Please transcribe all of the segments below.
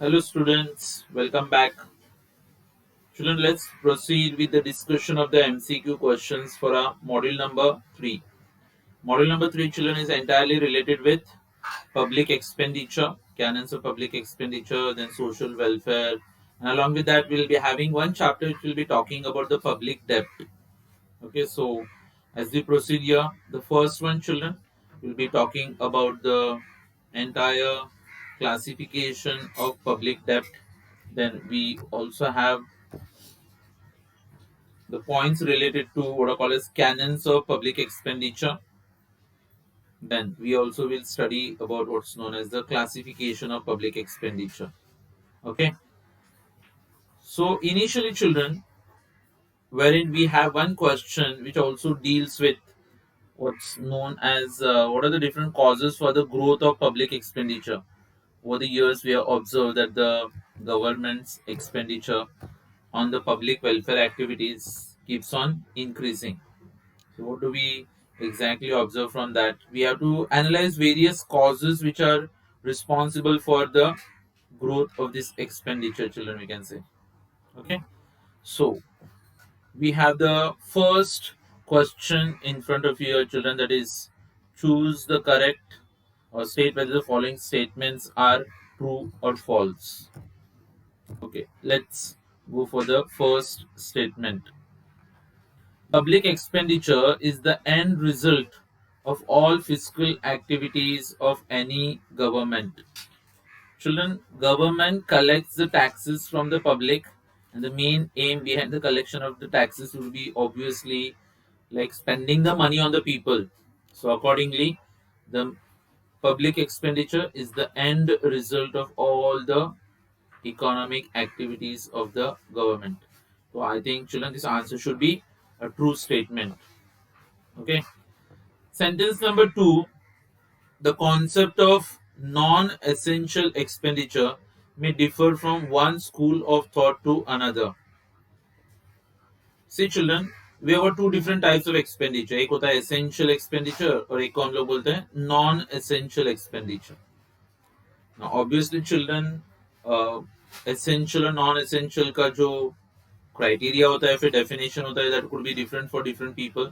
Hello students, welcome back. Children, let's proceed with the discussion of the MCQ questions for our module number 3. Module number 3, children, is entirely related with public expenditure, canons of public expenditure, then social welfare, and along with that we'll be having one chapter which will be talking about the public debt. Okay, so as we proceed here, the first one, children, will be talking about the entire classification of public debt. Then we also have the points related to what I call as canons of public expenditure. Then we also will study about what's known as the classification of public expenditure. Okay. So initially, children, wherein we have one question which also deals with what's known as what are the different causes for the growth of public expenditure. Over the years, we have observed that the government's expenditure on the public welfare activities keeps on increasing. So, what do we exactly observe from that? We have to analyze various causes which are responsible for the growth of this expenditure, children, we can say. Okay. So, we have the first question in front of you, children, that is choose the correct or state whether the following statements are true or false. Okay, let's go for the first statement. Public expenditure is the end result of all fiscal activities of any government. Children, government collects the taxes from the public, and the main aim behind the collection of the taxes will be obviously like spending the money on the people. So, accordingly, the public expenditure is the end result of all the economic activities of the government. So, I think, children, this answer should be a true statement. Okay. Sentence number 2, the concept of non essential expenditure may differ from one school of thought to another. See, children, we have two different types of expenditure. एक होता है essential expenditure और एक को हम लोग बोलते हैं non essential expenditure. Now, obviously, children, essential और non essential का जो criteria होता है, फिर definition होता है, that could be different for different people.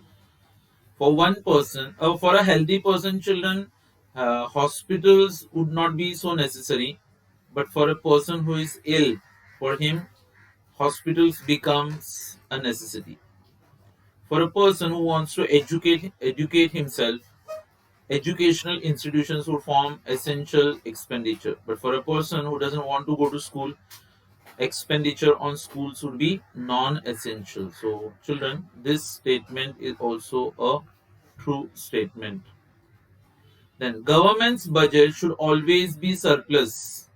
For one person, or for a healthy person, children, hospitals would not be so necessary. But for a person who is ill, for him, hospitals becomes a necessity. For a person who wants to educate himself, educational institutions would form essential expenditure. But for a person who doesn't want to go to school, expenditure on schools would be non-essential. So, children, this statement is also a true statement. Then government's budget should always be surplus.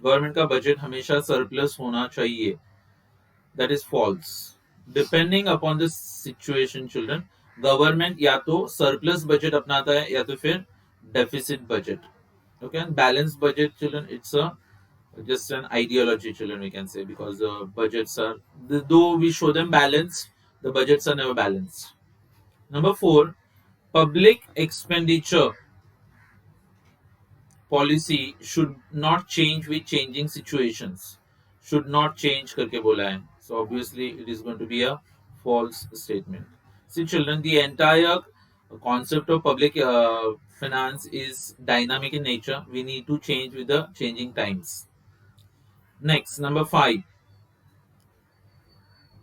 Government का budget हमेशा surplus होना चाहिए. That is false. Depending upon the situation, children, government या तो surplus budget अपनाता है या तो फिर deficit budget. Okay, and balanced budget, children, it's a just an ideology, children, we can say, because the budgets are, though we show them balanced, the budgets are never balanced. Number 4, public expenditure policy should not change with changing situations. Should not change करके बोला है. So obviously it is going to be a false statement. See, children, the entire concept of public finance is dynamic in nature. We need to change with the changing times. Next, number 5.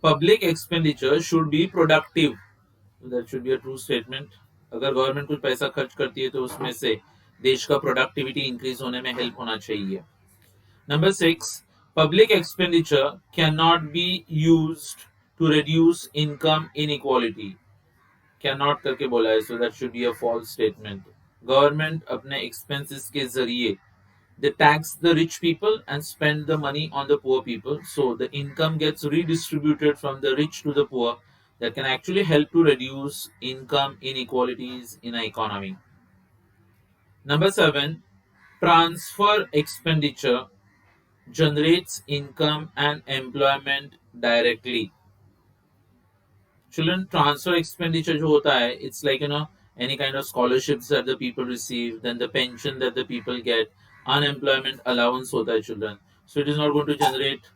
Public expenditure should be productive. So that should be a true statement. अगर government कुछ पैसा खर्च करती है तो उसमें से देश का प्रोडक्टिविटी इंक्रीज होने में हेल्प होना चाहिए. Number 6, public expenditure cannot be used to reduce income inequality. Cannot करके बोला है, so that should be a false statement. Government अपने expenses के जरिए they tax the rich people and spend the money on the poor people. So the income gets redistributed from the rich to the poor. That can actually help to reduce income inequalities in an economy. Number 7, transfer expenditure generates income and employment directly. Children, transfer expenditure जो होता है, it's like any kind of scholarships that the people receive, then the pension that the people get, unemployment allowance होता है, children. So it is not going to generate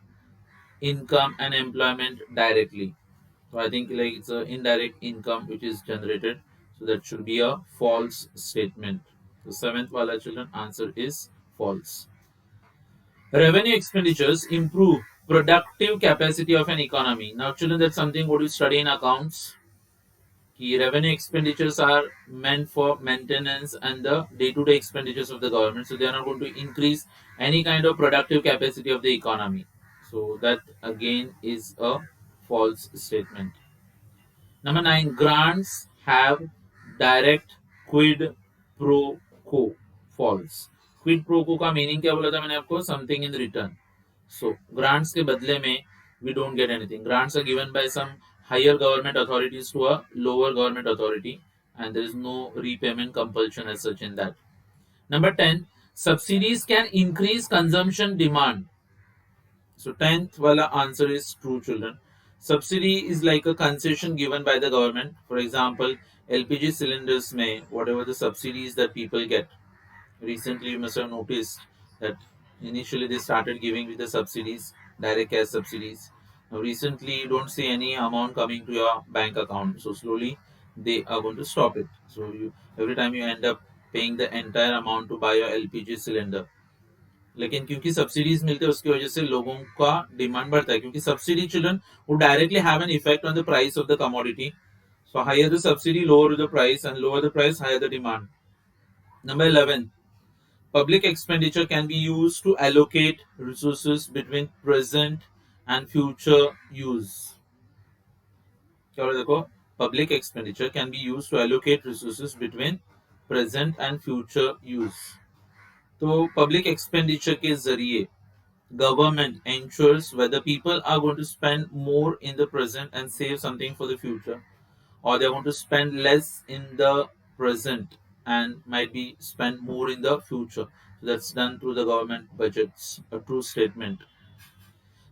income and employment directly. So I think like it's an indirect income which is generated. So that should be a false statement. The seventh wala children answer is false. Revenue expenditures improve productive capacity of an economy. Now children, that's something what you study in accounts. Key revenue expenditures are meant for maintenance and the day-to-day expenditures of the government. So they are not going to increase any kind of productive capacity of the economy. So that again is a false statement. Number 9, grants have direct quid pro quo. False. Quid pro quo का meaning क्या बोला था मैंने आपको? Something in return. So grants के बदले में we don't get anything. Grants are given by some higher government authorities to a lower government authority, and there is no repayment compulsion as such in that. Number 10, subsidies can increase consumption demand. So 10th wala answer is true children. Subsidy is like a concession given by the government. For example, LPG cylinders may whatever the subsidies that people get. Recently you must have noticed that initially they started giving with the subsidies, direct cash subsidies. Now recently you don't see any amount coming to your bank account. So slowly they are going to stop it. So you every time you end up paying the entire amount to buy your LPG cylinder. लेकिन क्योंकि subsidies मिलते हैं उसकी वजह से लोगों का demand बढ़ता है क्योंकि सब्सिडी चिल्ड्रन वो directly have an effect on the price of the commodity so higher the subsidy lower the price and lower the price higher the demand number 11 public expenditure can be used to allocate resources between present and future use क्या बोला देखो public expenditure can be used to allocate resources between present and future use तो public expenditure के जरिए government ensures whether people are going to spend more in the present and save something for the future, or they are going to spend less in the present and might be spend more in the future. So that's done through the government budgets, a true statement.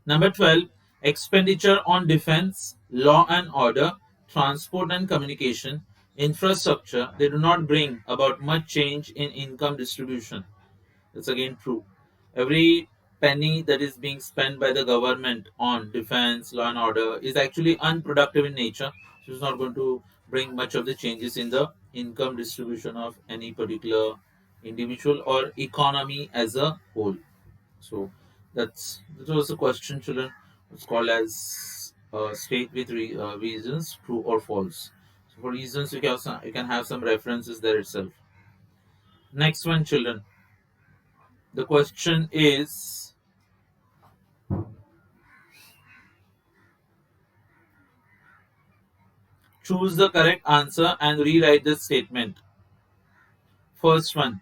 Number 12, expenditure on defense, law and order, transport and communication, infrastructure, they do not bring about much change in income distribution. That's again true. Every penny that is being spent by the government on defense, law and order is actually unproductive in nature. So it's not going to bring much of the changes in the income distribution of any particular individual or economy as a whole. So that was the question, children. It's called as state with reasons, true or false. So for reasons, you can have some references there itself. Next one, children. The question is choose the correct answer and rewrite the statement. First one,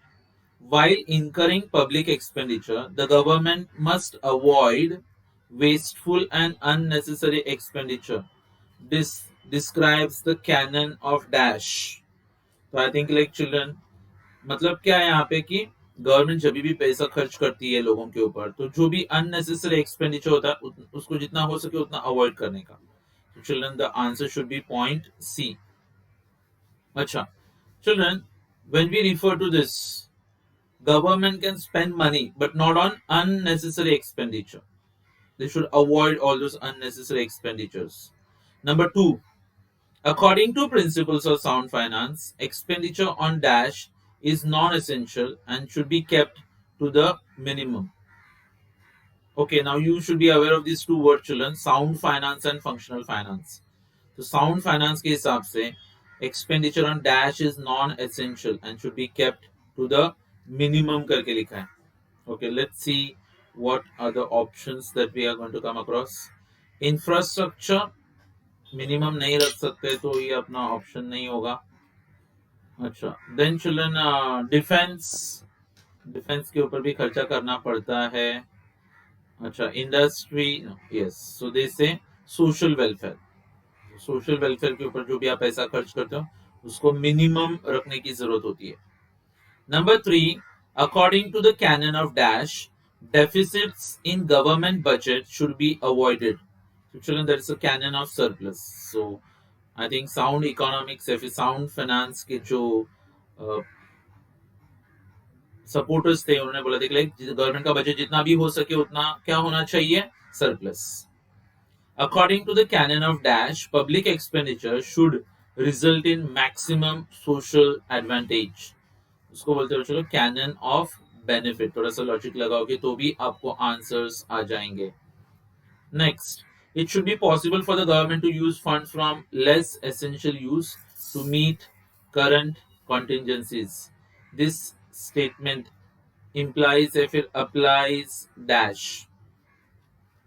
while incurring public expenditure, the government must avoid wasteful and unnecessary expenditure. This describes the canon of dash. तो I think like children मतलब क्या है यहाँ पे कि government जब भी पैसा खर्च करती है लोगों के ऊपर तो जो भी अननेसेसरी एक्सपेंडिचर होता है उसको जितना हो सके उतना अवॉइड करने का. So children, the answer should be point C. Acha. Children, when we refer to this, government can spend money but not on unnecessary expenditure. They should avoid all those unnecessary expenditures. Number 2, according to principles of sound finance, expenditure on dash is non-essential and should be kept to the minimum. Okay, now you should be aware of these two words, children, sound finance and functional finance. तो sound finance के हिसाब से expenditure on dash is non essential and should be kept to the minimum करके लिखा है. Okay, let's see what are the options that we are going to come across. Infrastructure minimum नहीं रख सकते तो ये अपना ऑप्शन नहीं होगा. अच्छा, देन चिल्ड्रन डिफेंस, डिफेंस के ऊपर भी खर्चा करना पड़ता है. अच्छा, इंडस्ट्री, यस, सो दे से सोशल वेलफेयर, सोशल वेलफेयर के ऊपर जो भी आप पैसा खर्च करते हो उसको मिनिमम रखने की जरूरत होती है. Number 3, according to the canon of dash, deficits in government budget should be avoided. So children, there is a canon of surplus. So I think sound economics या फिर sound finance के जो सपोर्टर्स थे, उन्होंने बोला देख लाइक गवर्नमेंट का budget जितना भी हो सके उतना क्या होना चाहिए, surplus. According to the canon of dash, public expenditure should result in maximum social advantage. उसको बोलते हो चलो कैनन ऑफ बेनिफिट. थोड़ा सा लॉजिक लगाओगे तो भी आपको आंसर्स आ जाएंगे. Next, it should be possible for the government to use funds from less essential use to meet current contingencies. This statement implies if it applies dash.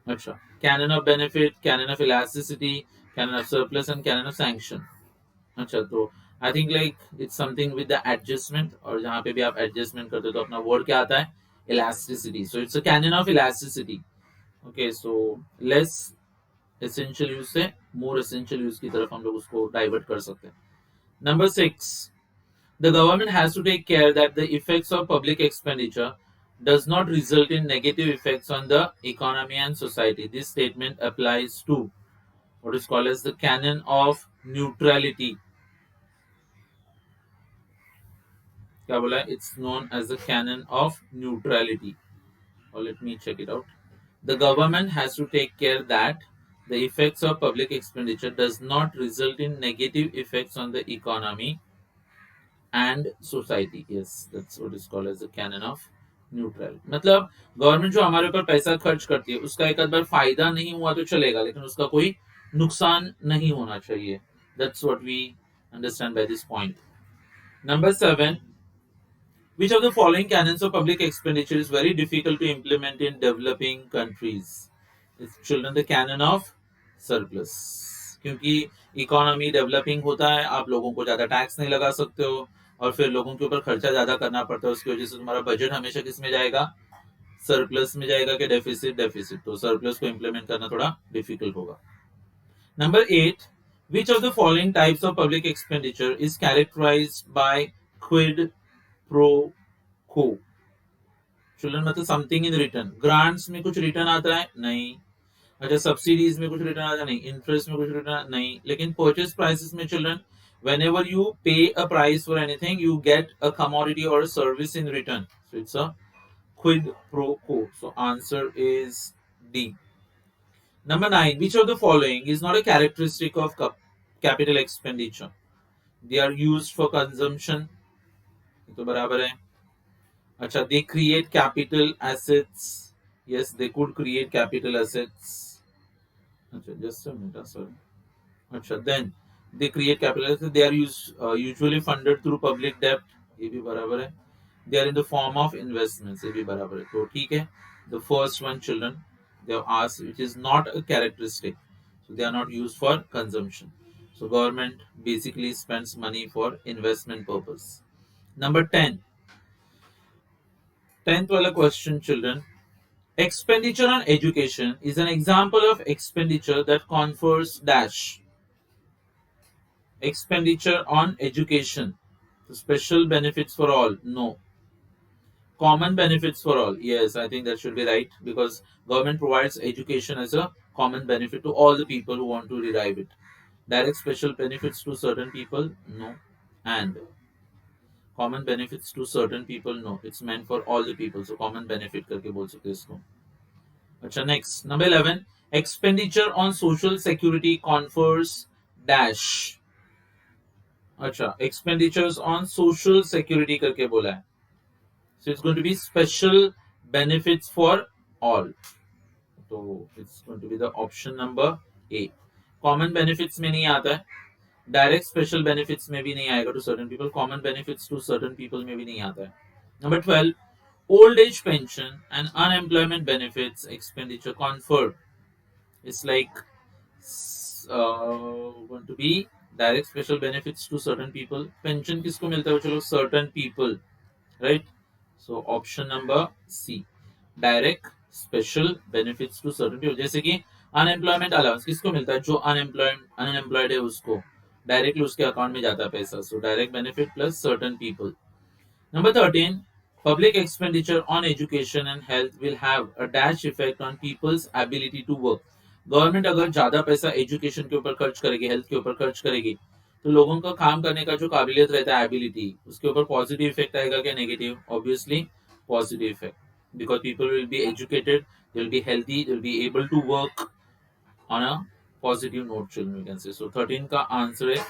अच्छा, canon of benefit, canon of elasticity, canon of surplus and canon of sanction. अच्छा, तो I think like it's something with the adjustment, और जहां पे भी आप adjustment करते हो तो अपना वर्ड क्या आता है, elasticity. So it's a canon of elasticity. Okay, so less essential use से मोर एसेंशियल यूज की तरफ हम लोग उसको डाइवर्ट कर सकते हैं. Number 6, the government has to take care that the effects of public expenditure does not result in negative effects on the economy and society. This statement applies to what is called as the canon of neutrality. क्या बोला है? It's known as the canon of neutrality. Or let me check it out. The government has to take care that the effects of public expenditure does not result in negative effects on the economy and society. Yes, that's what is called as the canon of neutral. मतलब government जो हमारे ऊपर पैसा खर्च करती है उसका एक आध बार फायदा नहीं हुआ तो चलेगा, लेकिन उसका कोई नुकसान नहीं होना चाहिए. That's what we understand by this point. Number 7, which of the following canons of public expenditure is very difficult to implement in developing countries? It's children the canon of surplus. क्योंकि इकोनॉमी डेवलपिंग होता है, आप लोगों को ज्यादा tax नहीं लगा सकते हो और फिर लोगों के ऊपर खर्चा ज्यादा करना पड़ता है, उसकी वजह से तुम्हारा बजट हमेशा किस में जाएगा, सरप्लस में जाएगा कि डेफिसिट. डेफिसिट, तो सरप्लस को इंप्लीमेंट करना थोड़ा डिफिकल्ट होगा. Number 8, which of the following types of public expenditure is characterized by quid pro quo? Children मतलब समथिंग इन रिटर्न. ग्रांट्स में कुछ रिटर्न आता है? नहीं. अच्छा, सब्सिडीज में कुछ रिटर्न आता है? नहीं. इंटरेस्ट में कुछ रिटर्न? नहीं. लेकिन परचेज प्राइसेस में children, whenever you pay a price for anything you get a commodity or a service in return, so it's a quid pro quo. So answer is D. Number 9, which of the following is not a characteristic of capital expenditure? They are used for consumption. तो बराबर है. अच्छा, they create capital assets. Yes, they could create capital assets. अच्छा, just a minute, sorry. अच्छा, then they create capital assets. They are usually funded through public debt. ये भी बराबर है. They are in the form of investments. ये भी बराबर है. तो ठीक है. The first one, children, they have asked which is not a characteristic. So they are not used for consumption. So government basically spends money for investment purpose. Number 10. 10th wala question, children. Expenditure on education is an example of expenditure that confers dash. Expenditure on education. So special benefits for all? No. Common benefits for all? Yes, I think that should be right, because government provides education as a common benefit to all the people who want to derive it. Direct special benefits to certain people? No. And common benefits to certain people? No. It's meant for all the people. So common benefit करके बोल सकते हैं इसको. अच्छा, next, number 11. Expenditure on social security confers dash. अच्छा, expenditures on social security करके बोला है. So it's going to be special benefits for all. So it's going to be the option number A. Common benefits में नहीं आता है. Direct special benefits में भी नहीं आएगा to certain people. Common benefits to certain people में भी नहीं आता है. Number 12. Old age pension and unemployment benefits expenditure conferred. It's like going to be direct special benefits to certain people. Pension किसको मिलता है? चलो, certain people, right? So option number C. Direct special benefits to certain people. जैसे कि unemployment allowance किसको मिलता है? जो unemployed है उसको डायरेक्टली उसके अकाउंट में जाता है पैसा. So direct benefit plus certain people. Number 13. Public expenditure on education and health will have a dash effect on people's ability to work. Government अगर ज्यादा पैसा एजुकेशन के ऊपर खर्च करेगी, हेल्थ के ऊपर खर्च करेगी, तो लोगों का काम करने का जो काबिलियत रहता है, एबिलिटी, उसके ऊपर पॉजिटिव इफेक्ट आएगा क्या negative? Obviously positive effect, because people will be educated, they will be healthy, they will be able to work on a positive note children, we can say. So 13 का answer है,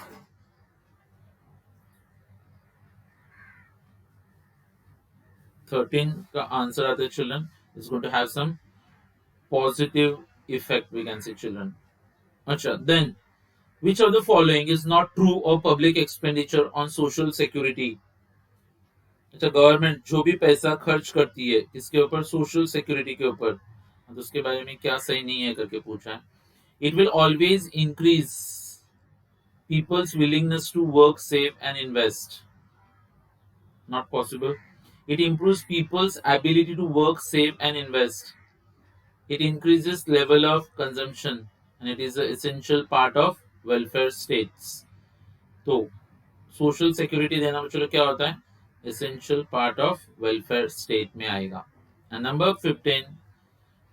13 का answer आता है children, is going to have some positive effect, we can say children. अच्छा, then which of the following is not true of public expenditure on social security? अच्छा, government जो भी पैसा खर्च करती है इसके ऊपर, सोशल सिक्योरिटी के ऊपर, तो उसके बारे में क्या सही नहीं है करके पूछा है। It will always increase people's willingness to work, save and invest, not possible. It improves people's ability to work, save and invest. It increases level of consumption and it is an essential part of welfare states. तो social security देना चलो क्या होता है, essential part of welfare state में आएगा। And number 15,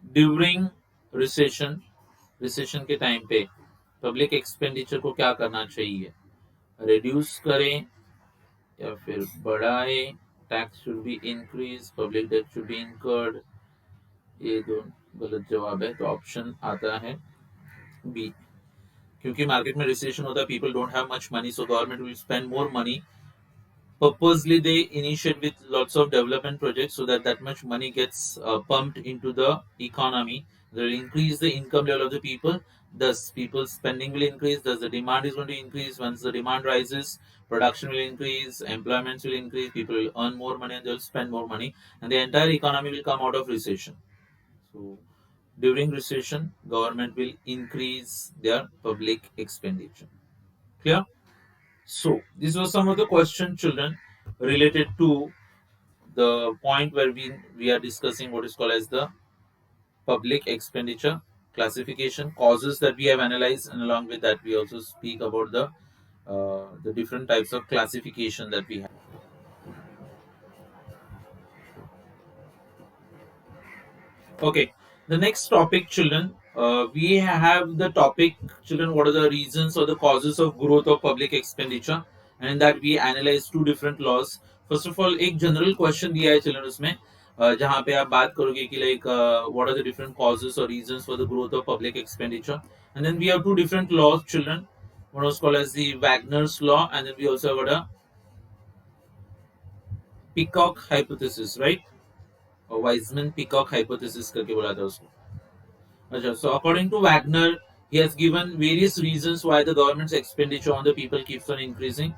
during recession, recession के time पे पब्लिक एक्सपेंडिचर को क्या करना चाहिए, रिड्यूस करें या फिर बढ़ाए? Tax should be increase, public debt should be incurred, ये दो गलत जवाब है, तो ऑप्शन आता है बी। क्योंकि मार्केट में रिसेशन होता है, people don't have much money, so government will spend more money. Purposely they initiate with lots of development projects so that that much money gets pumped into the economy. They will increase the income level of the people, thus people's spending will increase, thus the demand is going to increase. Once the demand rises, production will increase, employments will increase, people will earn more money and they'll spend more money, and the entire economy will come out of recession. So during recession, government will increase their public expenditure. Clear? So, these were some of the questions, children, related to the point where we are discussing what is called as the public expenditure classification, causes that we have analyzed, and along with that, we also speak about the different types of classification that we have. Okay, the next topic, children. We have the topic, children. What are the reasons or the causes of growth of public expenditure? And in that we analyze two different laws. First of all, एक general question दिया है children उसमें, जहाँ पे आप बात करोगे कि like what are the different causes or reasons for the growth of public expenditure? And then we have two different laws, children. One was called as the Wagner's law, and then we also have a Peacock hypothesis, right? और Weizmann Peacock hypothesis करके बोला था उसको. So according to Wagner, he has given various reasons why the government's expenditure on the people keeps on increasing.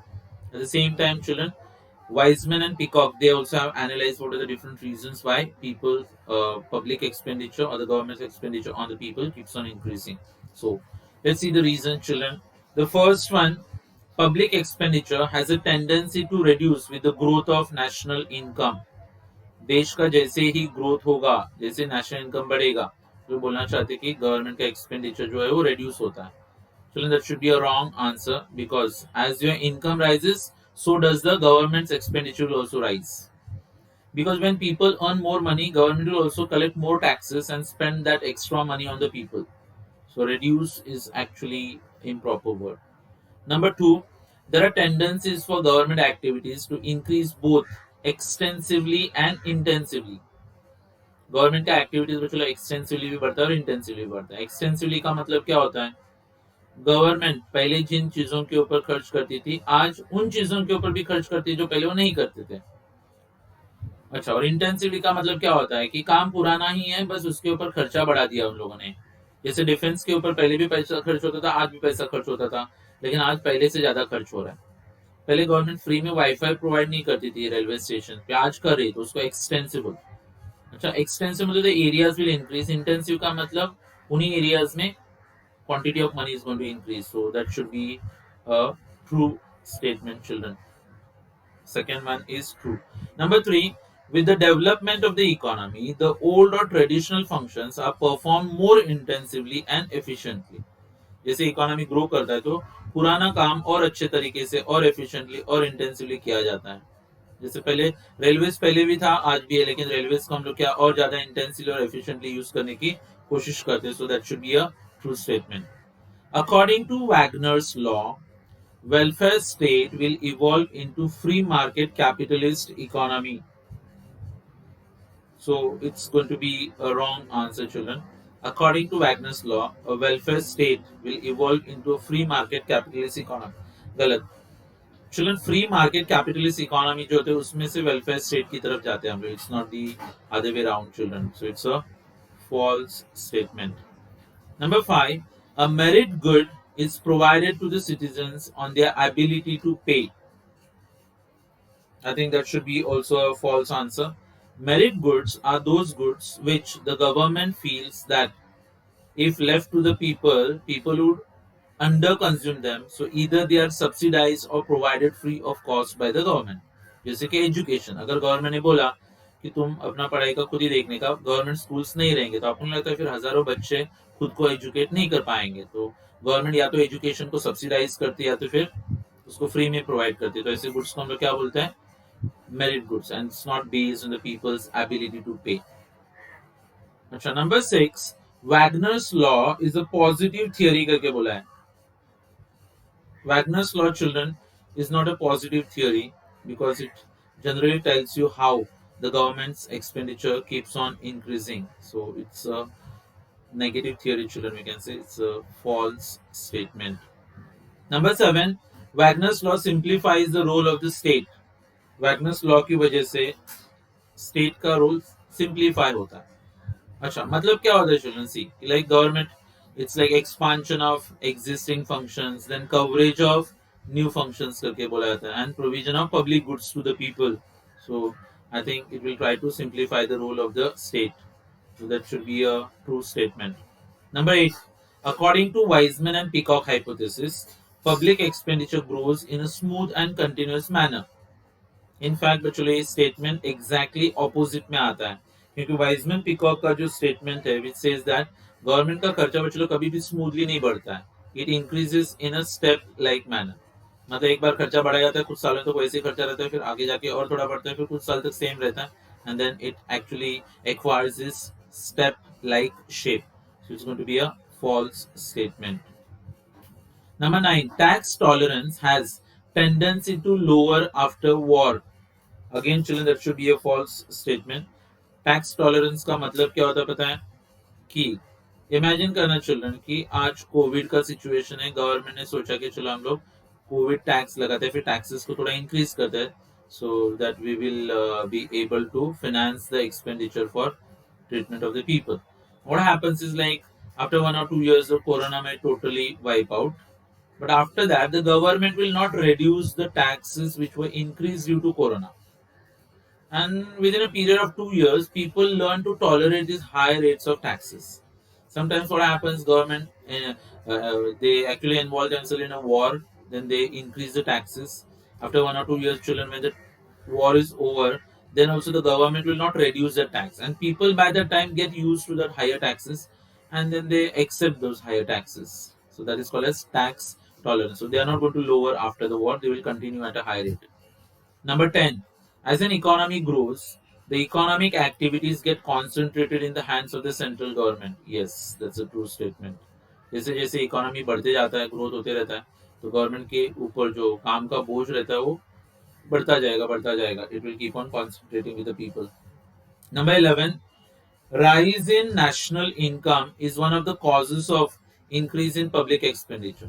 At the same time, children, Wiseman and Peacock, they also have analyzed what are the different reasons why people, public expenditure or the government's expenditure on the people keeps on increasing. So let's see the reason, children. The first one, public expenditure has a tendency to reduce with the growth of national income. देश का जैसे ही growth होगा, जैसे national income बढ़ेगा, तो बोलना चाहते कि गवर्नमेंट का एक्सपेंडिचर जो है वो रिड्यूस होता है. So that should be a wrong answer, because as your income rises, so does the government's expenditure will also rise. Because when people earn more money, government will also collect more taxes and spend that extra money on the people. So reduce is actually improper word. Number two, there are tendencies for government activities to increase both extensively and intensively. Government का activities में चलो extensively भी बढ़ता है और intensively बढ़ता है. Extensively का मतलब क्या होता है, गवर्नमेंट पहले जिन चीजों के ऊपर खर्च करती थी, आज उन चीजों के ऊपर भी खर्च करती है जो पहले वो नहीं करते थे. अच्छा, और इंटेंसिवली का मतलब क्या होता है कि काम पुराना ही है, बस उसके ऊपर खर्चा बढ़ा दिया उन लोगों ने. जैसे डिफेंस के ऊपर पहले भी पैसा खर्च होता था, आज भी पैसा खर्च होता था, लेकिन आज पहले से ज्यादा खर्च हो रहा है. पहले गवर्नमेंट फ्री में वाईफाई प्रोवाइड नहीं करती थी रेलवे स्टेशन पे, आज कर रही, तो उसको एक्सटेंसिव. अच्छा, एक्सटेंसिव मतलब एरियाज विल इंक्रीज, इंटेंसिव का मतलब उन्हीं एरियाज में quantity of money is going to increase. So that should be a true statement, children. Second one is true. Number three, with the development of the economy, the old or traditional functions are performed more intensively and efficiently. जैसे economy grow करता है तो पुराना काम और अच्छे तरीके से और एफिशिएंटली और इंटेंसिवली किया जाता है. जैसे पहले रेलवेज पहले भी था, आज भी है, लेकिन रेलवेज को हम लोग क्या और ज्यादा इंटेंसिवली और एफिशिएंटली यूज करने की कोशिश करते हैं. So that should be a true statement. According to Wagner's law, welfare state will evolve into free market capitalist economy. So it's going to be a wrong answer, children. According to Wagner's law, a welfare state will evolve into a free market capitalist economy. गलत. Children, free market capitalist economy जो होते हैं उसमें से welfare state की तरफ जाते हैं हम लोग. It's not the other way around, children. So it's a false statement. Number 5, a merit good is provided to the citizens on their ability to pay. I think that should be also a false answer. Merit goods are those goods which the government feels that if left to the people, people would underconsume them. So either they are subsidized or provided free of cost by the government. जैसे कि education, अगर government ने बोला कि तुम अपना पढ़ाई का खुद ही देखने का, गवर्नमेंट स्कूल्स नहीं रहेंगे, तो आपको लगता है फिर हजारों बच्चे खुद को एजुकेट नहीं कर पाएंगे. तो गवर्नमेंट या तो एजुकेशन को सब्सिडाइज करती है या तो फिर उसको फ्री में प्रोवाइड करती है. तो ऐसे गुड्स को हम लोग क्या बोलते हैं? Merit goods, and it's not based on the people's ability to pay. अच्छा, number 6, Wagner's law is a positive theory करके बोला है. Wagner's law, children, is not a positive theory because it generally tells you how the government's expenditure keeps on increasing. So it's a negative theory, children. We can say it's a false statement. Number 7, Wagner's law simplifies the role of the state. Wagner's law की वजह से state का role simplify होता है. अच्छा, मतलब क्या होता है children? See, like government, it's like expansion of existing functions, then coverage of new functions करके बोला जाता है, and provision of public goods to the people. So I think it will try to simplify the role of the state. So that should be a true statement. Number 8, according to Weizmann and Peacock hypothesis, public expenditure grows in a smooth and continuous manner. In fact बच्चों ये statement exactly opposite में आता है, क्योंकि Wiseman peacock का जो statement है which says that government का खर्चा बच्चों कभी भी स्मूथली नहीं बढ़ता है. It increases in a step like manner. मतलब एक बार खर्चा बढ़ा जाता है, कुछ सालों तक वैसे ही खर्चा रहता है, फिर आगे जाके और थोड़ा बढ़ता है, फिर कुछ साल तक सेम रहता है, and then it actually acquires this step like shape. So it's going to be a false statement. Number 9, tax tolerance has tendency to lower after war. Again, children, that should be a false statement. Tax tolerance का मतलब क्या होता है पता है? कि imagine करना children कि आज कोविड का सिचुएशन है, गवर्नमेंट ने सोचा कि चलो हम लोग कोविड टैक्स लगाते हैं, फिर टैक्सेस को थोड़ा इंक्रीज करते हैं, so that we will be able to finance the expenditure for treatment of the people. What happens is like after 1 or 2 years the corona may totally wipe out, but after that the government will not reduce the taxes which were increased due to corona, and within a period of 2 years people learn to tolerate these high rates of taxes. Sometimes what happens, government they actually involve themselves in a war, then they increase the taxes. After 1 or 2 years children, when the war is over, then also the government will not reduce the tax, and people by that time get used to that higher taxes, and then they accept those higher taxes. So that is called as tax tolerance. So they are not going to lower after the war, they will continue at a high rate. Number 10, as an economy grows, the economic activities get concentrated in the hands of the central government. Yes, that's a true statement. जैसे जैसे economy बढ़ते जाता है, growth होते रहता है, तो government के ऊपर जो काम का बोझ रहता है वो बढ़ता जाएगा, बढ़ता जाएगा. It will keep on concentrating with the people. Number 11, rise in national income is one of the causes of increase in public expenditure.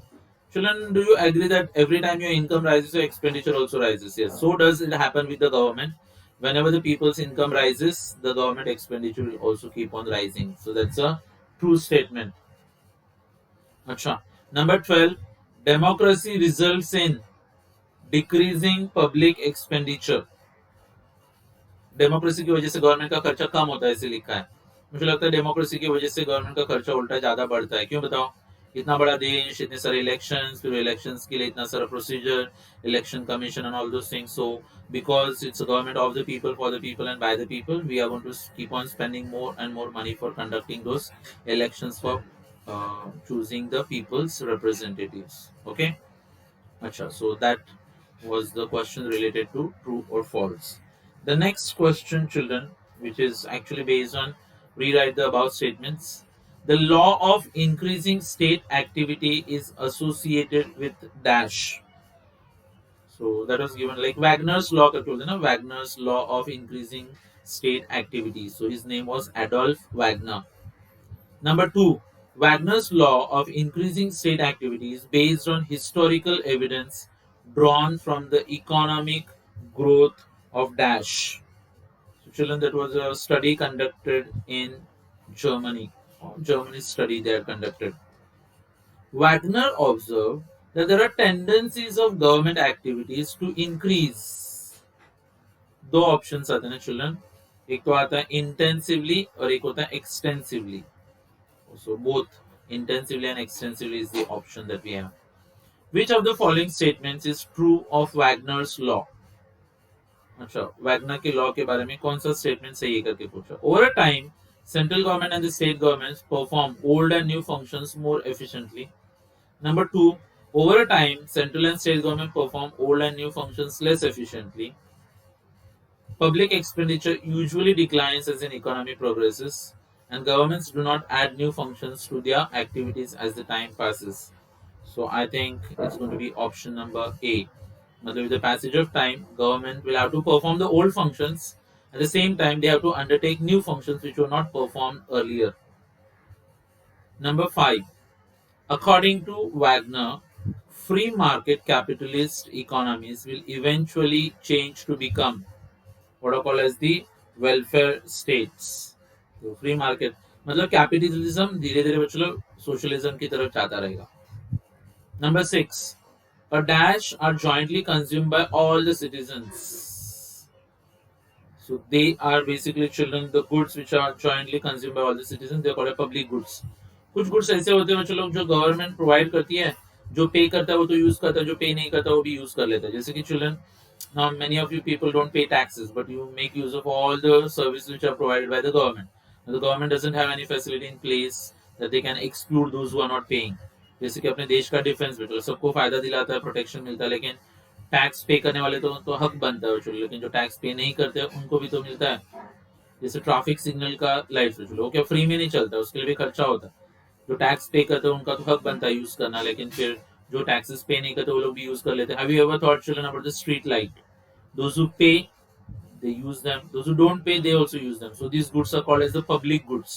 Children, do you agree that every time your income rises, your expenditure also rises? Yes. So does it happen with the government. Whenever the people's income rises, the government expenditure will also keep on rising. So that's a true statement. Achha. Number 12, democracy results in decreasing public expenditure. Democracy की वजह से government का खर्चा कम होता है, ऐसे लिखा है. मुझे लगता है डेमोक्रेसी की वजह से गवर्नमेंट का खर्चा उल्टा ज्यादा बढ़ता है. क्यों बताओ? इतना बड़ा देश, इतने सारे इलेक्शंस, फिर इलेक्शंस के लिए इतना सारा procedure, election commission and all those things. So because it's a government of the people, for the people and by the people, we are going to keep on spending more and more money for conducting those elections, for choosing the people's representatives. Okay. Acha, so that was the question related to true or false. The next question, children, which is actually based on rewrite the above statements. The law of increasing state activity is associated with dash. So that was given like Wagner's law करके बोलते हैं ना, Wagner's law of increasing state activities. So his name was Adolf Wagner. Number two, Wagner's law of increasing state activities based on historical evidence drawn from the economic growth of Dash. So children, that was a study conducted in Germany. Germany's study they had conducted. Wagner observed that there are tendencies of government activities to increase. दो options आते हैं children, एक तो आता है intensively और एक होता है extensively. So both intensively and extensively is the option that we have. Which of the following statements is true of Wagner's law? अच्छा, वैगनर के लॉ के बारे में कौन सा स्टेटमेंट सही है करके पूछा. Over a time central government and the state governments perform old and new functions more efficiently. Number two, over a time, central and state government perform old and new functions less efficiently. Public expenditure usually declines as an economy progresses, and governments do not add new functions to their activities as the time passes. So I think it's going to be option number A. With the passage of time, government will have to perform the old functions. At the same time, they have to undertake new functions which were not performed earlier. Number 5. According to Wagner, free market capitalist economies will eventually change to become what are called as the welfare states. तो free market मतलब capitalism धीरे धीरे बच्चों socialism की तरफ जाता रहेगा. Number 6, a dash are jointly consumed by all the citizens. So they are basically children, the goods which are jointly consumed by all the citizens, they are called public goods. कुछ goods ऐसे होते हैं बच्चों लोग जो government provide करती है, जो पे करता है वो तो यूज करता है, जो पे नहीं करता वो भी यूज कर लेता है. जैसे कि children, now many of you people don't pay taxes but you make use of all the services which are provided by the government. Now, the government doesn't have any facility in place that they can exclude those who are not paying. जैसे कि अपने देश का defence बिल्कुल सबको फायदा दिलाता है, प्रोटेक्शन मिलता है, लेकिन टैक्स पे करने वाले तो हक बनता है, लेकिन जो टैक्स पे नहीं करते उनको भी तो मिलता है. जैसे ट्रैफिक सिग्नल का लाइट वो क्या फ्री में नहीं चलता, उसके लिए भी खर्चा होता है. जो टैक्स पे करते हैं उनका तो हक बनता है यूज करना, लेकिन फिर जो टैक्सेस पे नहीं करते वो लोग भी यूज कर लेते हैं. Have you ever thought children about the street light? Those who pay, they use them. Those who don't pay, they also use them. So these goods are called as the public goods.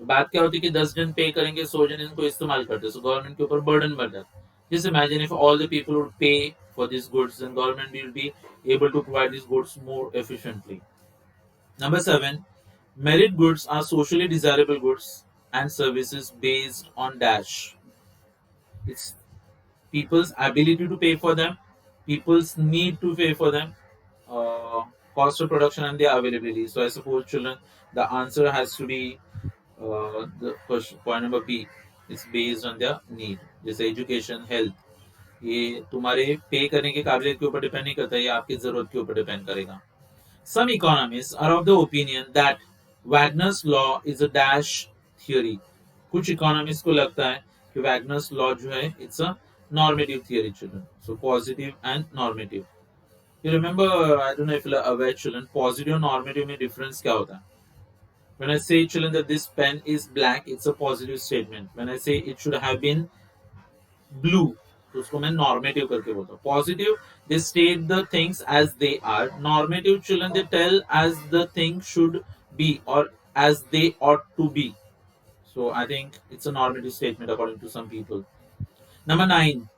बात क्या होती है कि 10 जन पे करेंगे, 100 जन इनको इस्तेमाल करते हैं. So गवर्नमेंट के ऊपर बर्डन बढ़ जाता है. Just imagine if all the people would pay for these goods, then government will be able to provide these goods more efficiently. Number 7, merit goods are socially desirable goods and services based on dash. It's people's ability to pay for them, people's need to pay for them, uh, cost of production and their availability. So I suppose children, the answer has to be the question, point number B. It's based on their need. जैसे education, health, ये तुम्हारे पे करने के काबिलियत के ऊपर depend नहीं करता, ये आपकी जरूरत के ऊपर डिपेंड करेगा. Some economists are of the opinion that Wagner's law is a dash theory. कुछ इकोनॉमिस्ट को लगता है कि वैगनर्स लॉ जो है it's a normative theory children. So positive and normative. You remember, I don't know if you're aware children, positive and normative में difference क्या होता है? When I say children that this pen is black, it's a positive statement. When I say it should have been blue, तो उसको मैं normative करके बोलता हूँ. Positive, they state the things as they are. Normative children, they tell as the thing should be or as they ought to be. So I think it's a normative statement according to some people. Number 9,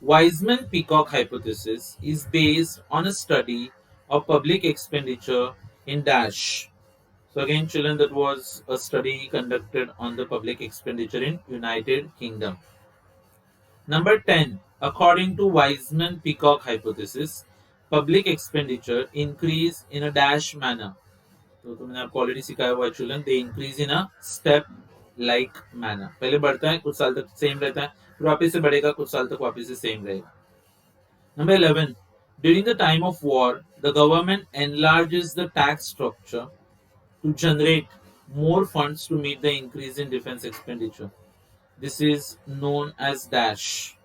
Weizmann-Peacock hypothesis is based on a study of public expenditure in dash. So again, children, that was a study conducted on the public expenditure in United Kingdom. Number 10, according to Weizmann-Peacock hypothesis, public expenditure increase in a dash manner. तो तुमने आपको already सिखाया हुआ है children, they increase in a step like manner. पहले बढ़ता है, कुछ साल तक सेम रहता है, फिर वापस से बढ़ेगा, कुछ साल तक वापस से सेम रहेगा. Number 11, during the time of war, the government enlarges the tax structure to generate more funds to meet the increase in defense expenditure. This is known as dash.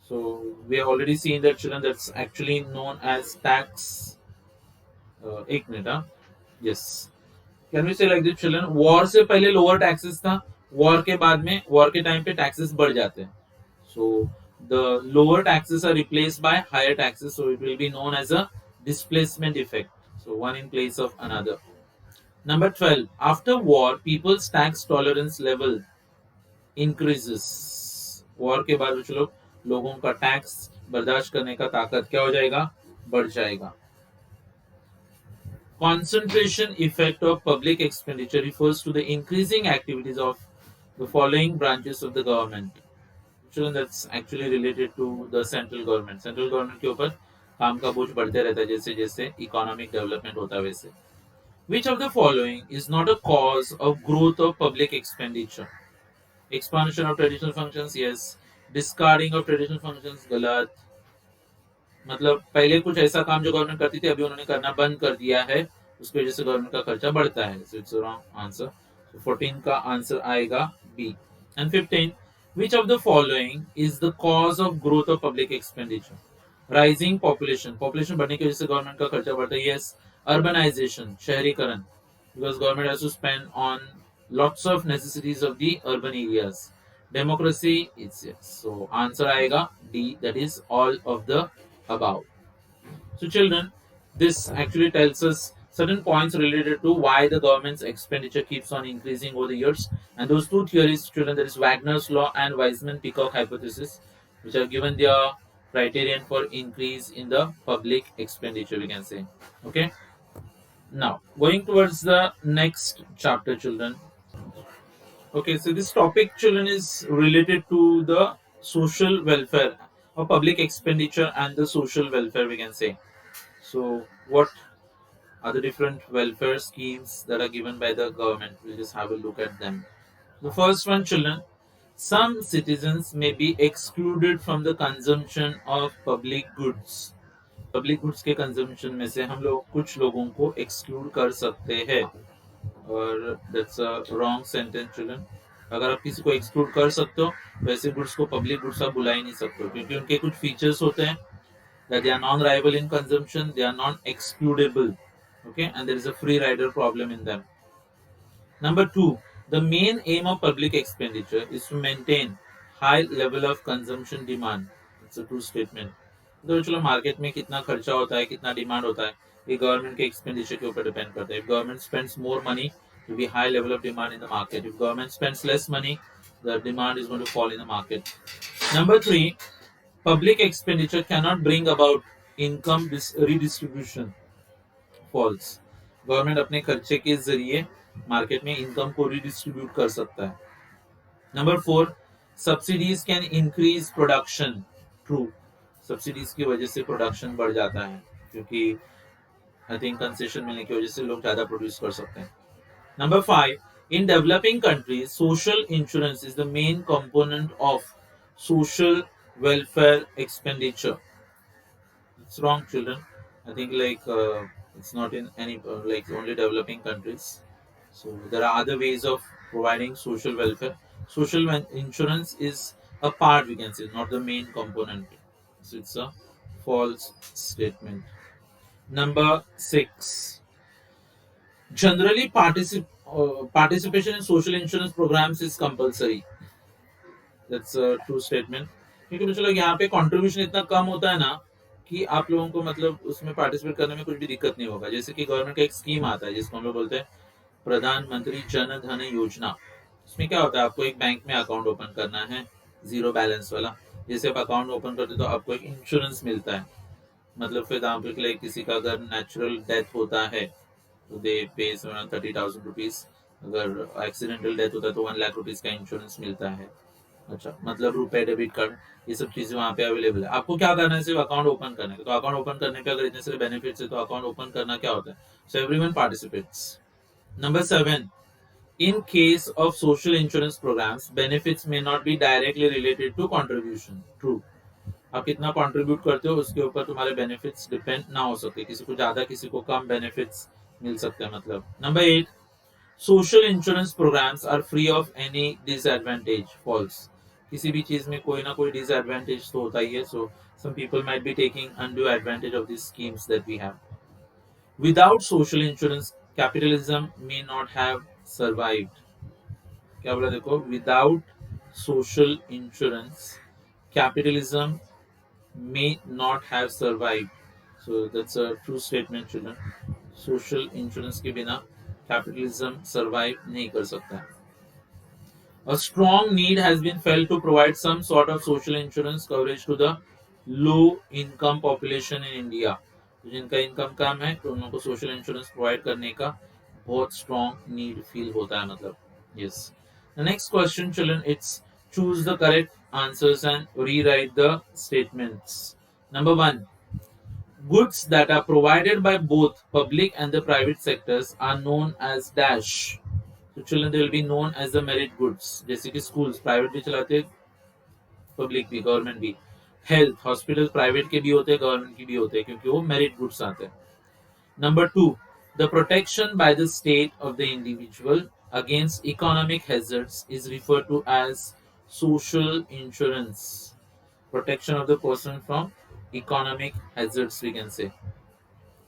So we have already seen that children, that's actually known as tax. एक minute, हाँ, yes. Can we say like this children? War से पहले lower taxes था, war के बाद में, war के time पे taxes बढ़ जाते हैं. So the lower taxes are replaced by higher taxes, so it will be known as a displacement effect. So one in place of another. Number 12. After war, people's tax tolerance level increases. War के बाद चलो लोगों का tax बर्दाश्त करने का ताकत क्या हो जाएगा, बढ़ जाएगा. Concentration effect of public expenditure refers to the increasing activities of the following branches of the government. Children, that's actually related to the central government. Central government के ऊपर काम का बोझ बढ़ते रहता है जैसे जैसे इकोनॉमिक डेवलपमेंट होता है वैसे. Which of the following is not a cause of growth of public expenditure? Expansion of traditional functions, yes. Discarding of traditional functions, गलत. मतलब पहले कुछ ऐसा काम जो गवर्नमेंट करती थी अभी उन्होंने करना बंद कर दिया है, उसकी वजह से गवर्नमेंट का खर्चा बढ़ता है. So it's wrong answer. 14 का आंसर आएगा B. And 15, which of the following is the cause of growth of public expenditure? Rising population, population बढ़ने की वजह से गवर्नमेंट का खर्चा बढ़ता है, यस. अर्बनाइजेशन, शहरीकरण, because government has to spend on lots of necessities of the urban areas. Democracy, it's yes. So answer आएगा D, that is all of the above. So children, this actually tells us certain points related to why the government's expenditure keeps on increasing over the years. And those two theories, children, that is Wagner's law and Weizmann-Peacock hypothesis, which are given their criterion for increase in the public expenditure, we can say. Okay. Now, going towards the next chapter, children. Okay, so this topic, children, is related to the social welfare or public expenditure and the social welfare, we can say. So, what are the different welfare schemes that are given by the government? We'll just have a look at them. The first one, children, some citizens may be excluded from the consumption of public goods. Public goods के consumption में से हम लोग कुछ लोगों को exclude कर सकते हैं, और that's a wrong sentence children. अगर आप किसी को एक्सक्लूड कर सकते हो वैसे गुड्स को पब्लिक गुड्स आप बुला ही नहीं सकते हो, क्योंकि उनके कुछ फीचर्स होते हैं that they are non-rival in consumption, they are non-excludable, okay, and there is a free rider problem in them. Number 2, the main aim of public expenditure is to maintain high level of consumption demand. It's a true statement. तो चलो market में कितना खर्चा होता है, कितना demand होता है, ये गवर्नमेंट के एक्सपेंडिचर के ऊपर डिपेंड करता है. If government spends more money, there will be high level of demand in the market. If government spends less money, the demand is going to fall in the market. Number 3, public expenditure cannot bring about income redistribution. False. Government अपने खर्चे के जरिए market में income को redistribute कर सकता है. Number 4, subsidies can increase production. True. Subsidies की वजह से प्रोडक्शन बढ़ जाता है, क्योंकि आई थिंक कंसेशन मिलने की वजह से लोग ज्यादा प्रोड्यूस कर सकते हैं. Number 5, in developing countries, social insurance is the main component of social welfare expenditure. It's wrong, children. I think it's not in any like only developing countries. So there are other ways of providing social welfare. Social insurance is a part, we can say, not the main component. So it's a false statement. Number 6. Generally, participation in social insurance programs is compulsory. That's a true statement. क्योंकि चलो यहाँ पे contribution इतना कम होता है ना कि आप लोगों को मतलब उसमें पार्टिसिपेट करने में कुछ भी दिक्कत नहीं होगा. जैसे कि गवर्नमेंट का एक स्कीम आता है जिसको हम लोग बोलते हैं प्रधानमंत्री जन धन योजना. उसमें क्या होता है, आपको एक बैंक में अकाउंट ओपन करना है, जीरो बैलेंस वाला. जैसे आप अकाउंट ओपन करते हो तो आपको एक इंश्योरेंस मिलता है. मतलब फॉर एग्जाम्पल के लिए किसी का अगर नेचुरल डेथ होता है तो दे पे 30,000 रुपीज. अगर एक्सीडेंटल डेथ होता है तो 1 लाख रुपीज का इंश्योरेंस मिलता है. अच्छा, मतलब रुपए, डेबिट कार्ड, ये सब चीजें वहाँ पे अवेलेबल है. आपको क्या करना है, सिर्फ अकाउंट ओपन करना है. तो अकाउंट ओपन करने पे अगर इतने सारे बेनिफिट्स है तो अकाउंट ओपन करना क्या होता है. So everyone participates. Number 7, in case of social insurance programs, benefits may not be directly related to contribution. True. आप कितना कंट्रीब्यूट करते हो उसके ऊपर तुम्हारे बेनिफिट्स डिपेंड ना हो सकते. किसी को ज्यादा किसी को कम बेनिफिट्स मिल सकते हैं मतलब. Number 8, social insurance programmes are free of any disadvantage. False. किसी भी चीज में कोई ना कोई डिसएडवांटेज तो होता ही है. So some people might be taking undue advantage of this schemes that we have. Without social insurance, capitalism may not have survived. क्या बोला देखो, without social insurance, capitalism may not have survived. So that's a true statement, children. Social insurance के बिना capitalism survive नहीं कर सकता है. A strong need has been felt to provide some sort of social insurance coverage to the low income population in India. तो जिनका income कम है तो उन लोगों को सोशल इंश्योरेंस प्रोवाइड करने का बहुत स्ट्रॉन्ग नीड फील होता है मतलब. Yes. The next question, children, it's choose the correct answers and rewrite the statements. Number one, goods that are provided by both public and the private sectors are known as dash. So children, they will be known as the merit goods. जैसे कि schools private भी चलाते हैं, public भी, government भी. Health hospitals private के भी होते हैं, government के भी होते हैं, क्योंकि वो merit goods आते हैं. Number two, the protection by the state of the individual against economic hazards is referred to as social insurance. Protection of the person from economic hazards, we can say.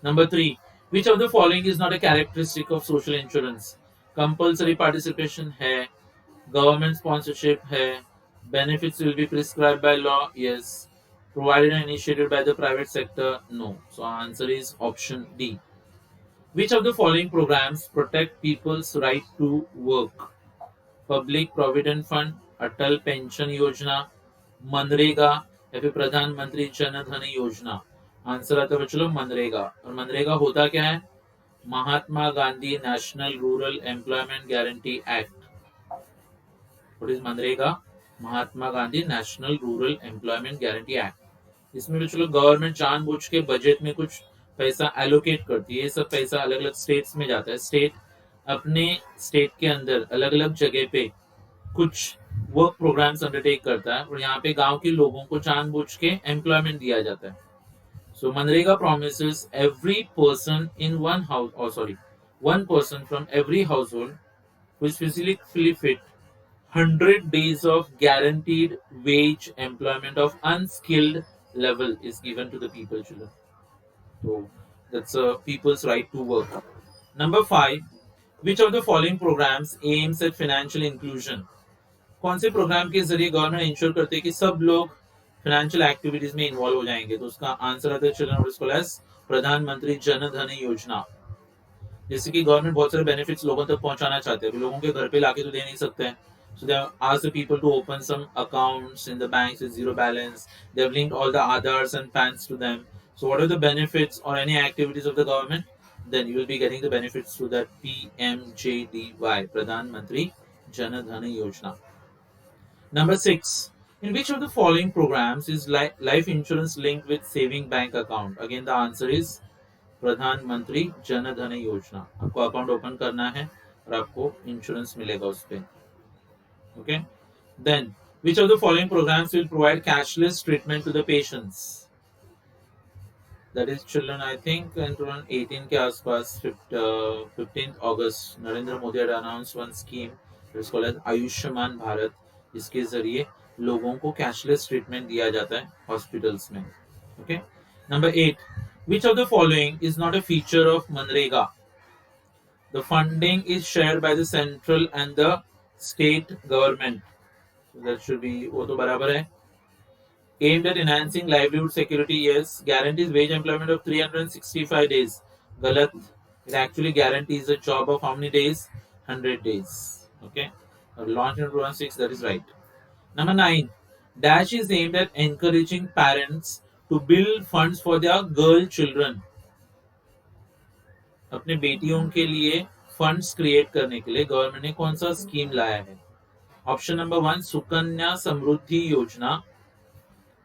Number three, which of the following is not a characteristic of social insurance? Compulsory participation है, government sponsorship है, benefits will be prescribed by law, yes, provided and initiated by the private sector, no. So our answer is option D. Which of the following programs protect people's right to work? Public Provident Fund, Atal pension योजना, मनरेगा या फिर प्रधानमंत्री जन धन योजना. Answer आता है बच्चों मनरेगा. और मनरेगा होता क्या है? Mahatma Gandhi national rural employment guarantee act. What is MNREGA? Mahatma Gandhi national rural employment guarantee act. इसमें बच्चों गवर्नमेंट जानबूझ के बजट में कुछ पैसा एलोकेट करती है. ये सब पैसा अलग अलग स्टेट्स में जाता है. स्टेट अपने स्टेट के अंदर अलग अलग जगह पे कुछ वर्क प्रोग्राम्स अंडरटेक करता है और यहाँ पे गांव के लोगों को जानबूझ के एम्प्लॉयमेंट दिया जाता है. सो MNREGA promises every person in one house, or sorry, one person from every household who is physically fit 100 days of guaranteed wage employment of unskilled level is given to the people, children. So that's a people's right to work. Number 5, which of the following programs aims at financial inclusion? कौन से programme के जरिए government ensure करते हैं कि सब लोग financial activities में इन्वॉल्व हो जाएंगे? तो उसका आंसर आता है चिल्ड्रन प्रधानमंत्री जन धन योजना. जैसे कि गवर्नमेंट बहुत सारे बेनिफिट्स लोगों तक पहुंचाना चाहते हैं, लोगों के घर पे लाके तो दे नहीं सकते हैं. So they have asked the people to open some accounts in the banks with zero balance. They have linked all the Aadhars and PANs to them. So what are the benefits or any activities of the government? Then you will be getting the benefits through that PMJDY, Pradhan Mantri Jan Dhan Yojana. Number 6. In which of the following programs is life insurance linked with saving bank account? Again, the answer is प्रधानमंत्री जन धन योजना. आपको account open करना है और आपको insurance मिलेगा उस पे. Okay. Then, which of the following programs will provide cashless treatment to the patients? That is, children, I think in 2018 के आसपास 15th August, Narendra Modi had announced one scheme that is called as Ayushman Bharat, जिसके जरिए लोगों को cashless treatment दिया जाता है hospitals में. Okay. Number 8. Which of the following is not a feature of Manrega? The funding is shared by the central and the state government. So that should be वो तो बराबर है. Aimed at enhancing livelihood security, yes. Guarantees wage employment of 365 days. गलत. It actually guarantees a job of how many days? 100 days. Okay. Launched in 2006, that is right. Number 9. Dash is aimed at encouraging parents to build funds for their girl children. अपने बेटियों के लिए funds create करने के लिए government ने कौन सा स्कीम लाया है? ऑप्शन नंबर 1 सुकन्या समृद्धि योजना,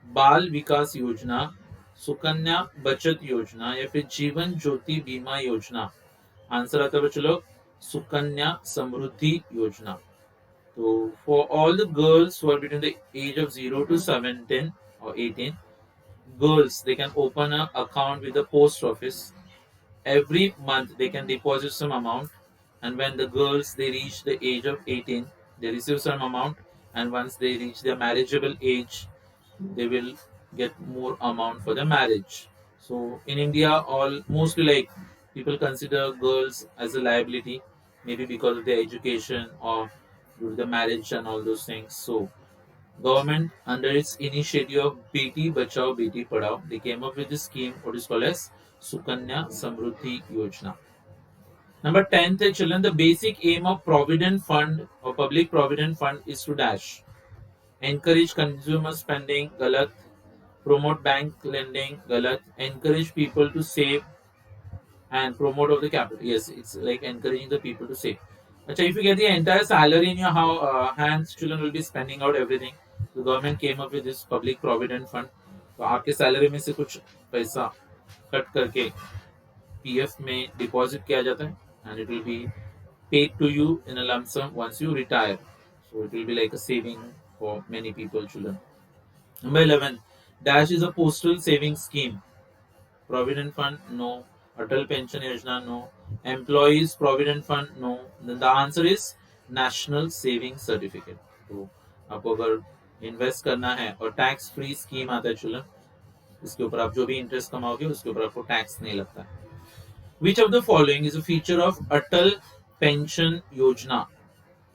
बाल विकास योजना, सुकन्या बचत योजना या फिर जीवन ज्योति बीमा योजना. आंसर आता है बच्चों लोग सुकन्या समृद्धि योजना. तो for all the girls who are between the age of 0 to 17 or 18, girls they can open an account with the post office. Every month they can deposit some amount, and when the girls they reach the age of 18, they receive some amount, and once they reach their marriageable age, they will get more amount for the marriage. So in India, all mostly like people consider girls as a liability, maybe because of their education or due to the marriage and all those things. So Government, under its initiative of Beti Bachao Beti Padhao, they came up with this scheme what is called as Sukanya Samruddhi Yojana. Number 10, children, the basic aim of Provident Fund or Public Provident Fund is to dash encourage consumer spending, galat, promote bank lending, galat, encourage people to save and promote of the capital. Yes, it's like encouraging the people to save. Achha, if you get the entire salary in your hands, children will be spending out everything. The government came up with this public provident fund. तो आपके salary में से कुछ पैसा cut करके PF में deposit किया जाता है and it will be paid to you in a lump sum once you retire. So it will be like a saving for many people, children. Number 11, Dash is a postal saving scheme. Provident Fund, no. Atal Pension Yojana, no. Employees Provident Fund, no. Then the answer is National Saving Certificate. तो आपको अगर invest करना है और tax free scheme आता है children, इसके ऊपर आप जो भी इंटरेस्ट कमाओगे उसके ऊपर आपको टैक्स नहीं लगता है. Which of the following is a feature of Atal Pension Yojana?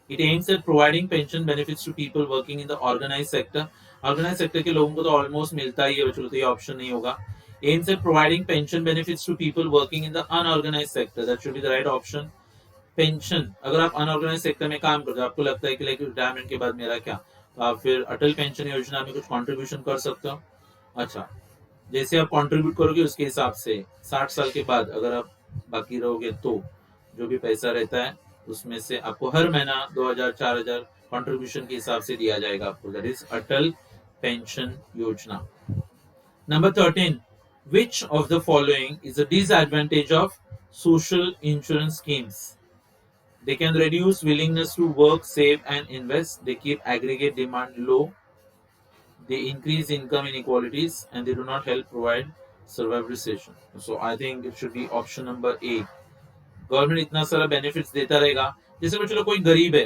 It aims at providing pension benefits to people working in the organized sector. Organized sector के लोगों को तो almost मिलता ही है बच्चों, तो ये option नहीं होगा. Aims at providing pension benefits to people working in the unorganized sector. That should be the right option. Pension, अगर आप unorganized sector में काम करते हो, आपको लगता है कि like retirement के बाद मेरा क्या, तो आप फिर अटल पेंशन योजना में कुछ contribution कर सकते हो. अच्छा, जैसे आप कंट्रीब्यूट करोगे उसके हिसाब से 60 साल के बाद अगर आप बाकी रहोगे तो जो भी पैसा रहता है उसमें से आपको हर महीना 2000-4000 कंट्रीब्यूशन के हिसाब से दिया जाएगा आपको. दैट इज अटल पेंशन योजना. Number 13, which of the following is a disadvantage of social insurance schemes? They can reduce willingness to work, save and invest. They keep aggregate demand low. They increase income inequalities and they do not help provide survive recession. So I think it should be option number A. Government इतना सारा benefits देता रहेगा, जैसे चलो कोई गरीब है,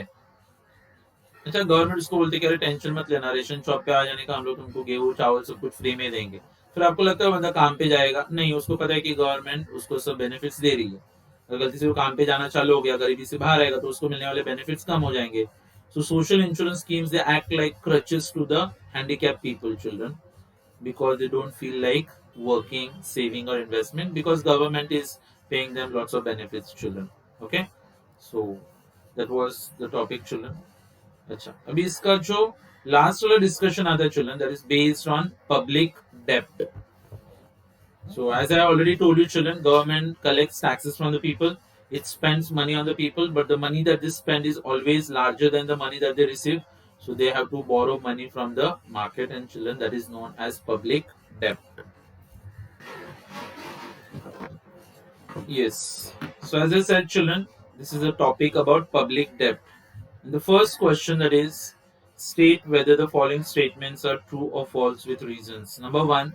अच्छा गवर्नमेंट उसको बोलते कि अरे टेंशन मत लेना, रेशन शॉप पे आ जाने का, हम लोग तुमको गेहूं चावल सब कुछ फ्री में देंगे. फिर आपको लगता है बंदा काम पे जाएगा नहीं, उसको पता है कि गवर्नमेंट उसको सब बेनिफिट्स दे रही है. अगर गलती से वो काम पे जाना चालू हो गया, गरीबी से बाहर आएगा, तो उसको मिलने वाले बेनिफिट्स कम हो जाएंगे. So social insurance schemes, they act like crutches to the handicapped people, children, because they don't feel like working, saving or investment because government is paying them lots of benefits, children. Okay, so that was the topic, children. अच्छा, अभी इसका जो last वाला discussion आता है children, that is based on public डेब्ट. So as I already told you, children, government collects taxes from the people. It spends money on the people, but the money that they spend is always larger than the money that they receive. So they have to borrow money from the market, and children, that is known as public debt. Yes. So as I said, children, this is a topic about public debt. And the first question, that is, state whether the following statements are true or false with reasons. Number 1,